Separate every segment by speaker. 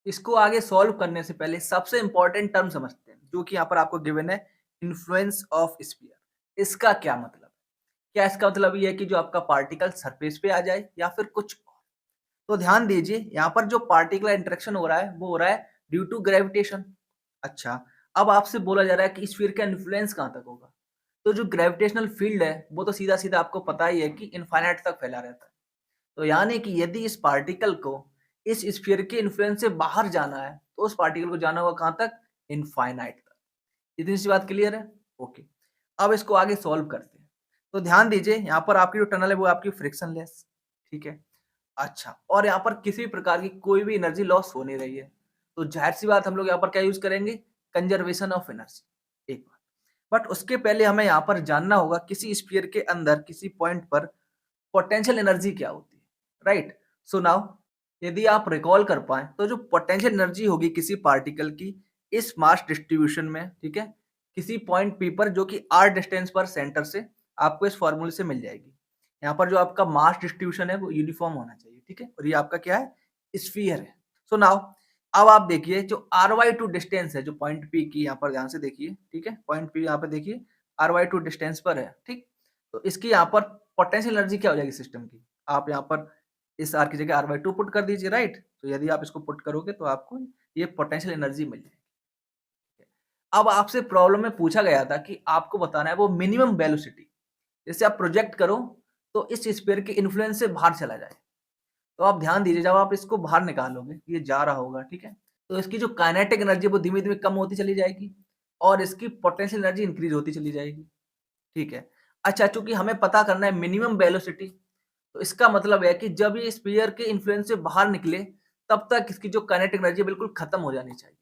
Speaker 1: इसको आगे सॉल्व करने से पहले सबसे इंपॉर्टेंट टर्म समझते हैं, जो कि यहाँ पर आपको गिवन है, इन्फ्लुएंस ऑफ स्फीयर। इसका क्या मतलब है? क्या इसका मतलब ये है कि जो आपका पार्टिकल सरफेस पे आ जाए या फिर कुछ और? तो ध्यान दीजिए, यहाँ पर जो पार्टिकुलर इंटरेक्शन हो रहा है वो हो रहा है ड्यू टू ग्रेविटेशन। अच्छा, अब आपसे बोला जा रहा है कि स्फीयर का इन्फ्लुएंस कहाँ तक होगा? तो जो ग्रेविटेशनल फील्ड है वो तो सीधा-सीधा आपको पता ही है कि इनफाइनाइट तक फैला रहता है। तो यानी कि यदि इस पार्टिकल को इस स्फीयर के इन्फ्लुएंस से बाहर जाना है, तो उस पार्टिकल को जाना होगा कहाँ तक? इनफाइनाइट तक। इतनी सी बात क्लियर है? ओके। अब इसको आगे सॉल्व करते हैं। तो ध्यान दीजिए, यहाँ पर आपकी जो टनल है वो आपकी फ्रिक्शनलेस, ठीक है? अच्छा, और यहाँ पर किसी भी प्रकार की कोई भी एनर्जी लॉस हो नहीं रही है। तो ज़ाहिर-सी बात हम लोग यहाँ पर क्या यूज़ करेंगे? कंज़र्वेशन ऑफ एनर्जी, एक बात। बट उसके पहले हमें यहाँ पर जानना होगा किसी स्फीयर के अंदर किसी पॉइंट पर पोटेंशियल एनर्जी क्या होती है, राइट? सो नाउ यदि आप रिकॉल कर पाएँ तो जो पोटेंशियल एनर्जी होगी किसी पार्टिकल की इस मास डिस्ट्रीब्यूशन में, ठीक है? किसी पॉइंट P पर जो कि r डिस्टेंस पर सेंटर से आपको इस फॉर्मूले से मिल जाएगी। यहाँ पर जो आपका मास डिस्ट्रीब्यूशन है वो यूनिफॉर्म होना चाहिए, ठीक है? और ये आपका क्या है? स्फीयर है। सो नाउ अब आप देखिए जो ry2 डिस्टेंस है जो पॉइंट P की, यहाँ पर ध्यान से देखिए, ठीक है? पॉइंट P यहाँ पे देखिए ry2 डिस्टेंस पर है, ठीक? तो इसकी यहाँ पर पोटेंशियल एनर्जी क्या हो जाएगी सिस्टम की? आप यहाँ पर इस r की जगह r/2 पुट कर दीजिए, राइट? तो यदि आप इसको पुट करोगे तो आपको ये पोटेंशियल एनर्जी मिल जाएगी। अब आपसे प्रॉब्लम में पूछा गया था कि आपको बताना है वो मिनिमम वेलोसिटी, जैसे आप प्रोजेक्ट करो तो इस स्फीयर के इन्फ्लुएंस से बाहर चला जाए। तो आप ध्यान दीजिए, जब आप इसको बाहर निकालोगे, ये जा रहा होगा, ठीक है? तो इसकी जो काइनेटिक एनर्जी है वो धीमे-धीमे कम होती चली जाएगी और इसकी पोटेंशियल एनर्जी इंक्रीज़ होती चली जाएगी, ठीक है? अच्छा, चूँकि हमें पता करना है मिनिमम वेलोसिटी, तो इसका मतलब है कि जब ये स्फीयर के इन्फ्लुएंस से बाहर निकले, तब तक इसकी जो काइनेटिक एनर्जी है बिल्कुल खत्म हो जानी चाहिए,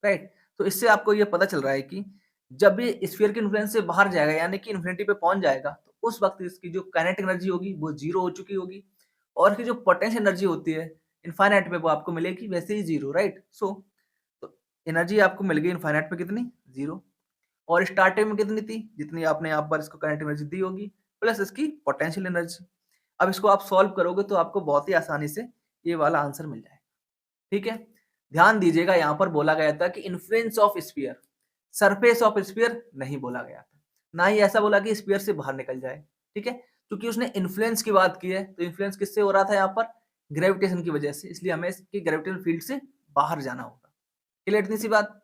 Speaker 1: राइट? तो इससे आपको ये पता चल रहा है कि जब ये स्फीयर के इन्फ्लुएंस से बाहर जाएगा यानी कि इन्फिनिटी पे पहुँच जाएगा, तो उस वक़्त इसकी जो काइनेटिक एनर्जी होगी वो 0 हो चुकी होगी और इसकी जो पोटेंशियल एनर्जी होती है इनफाइनाइट में वो आपको मिलेगी वैसे ही 0, राइट? सो तो एनर्जी आपको मिल गई इनफाइनाइट में कितनी? 0 और स्टार्टिंग में कितनी थी? जितनी आपने यहाँ पर इसको काइनेटिक एनर्जी दी होगी प्लस इसकी पोटेंशियल एनर्जी। अब इसको आप सॉल्व करोगे तो आपको बहुत ही आसानी से ये वाला आंसर मिल जाएगा, ठीक है? ध्यान दीजिएगा, यहाँ पर बोला गया था कि influence of sphere, surface of sphere नहीं बोला गया था। ना ही ऐसा बोला कि स्फीयर से बाहर निकल जाए, ठीक है? क्योंकि उसने इन्फ्लुएंस की बात की है, तो इन्फ्लुएंस किससे हो रहा था यहाँ पर? ग्रेविटेशन की वजह से, इसलिए हमें इसकी ग्रेविटेशनल फील्ड से बाहर जाना होगा। क्लियर इतनी सी बात?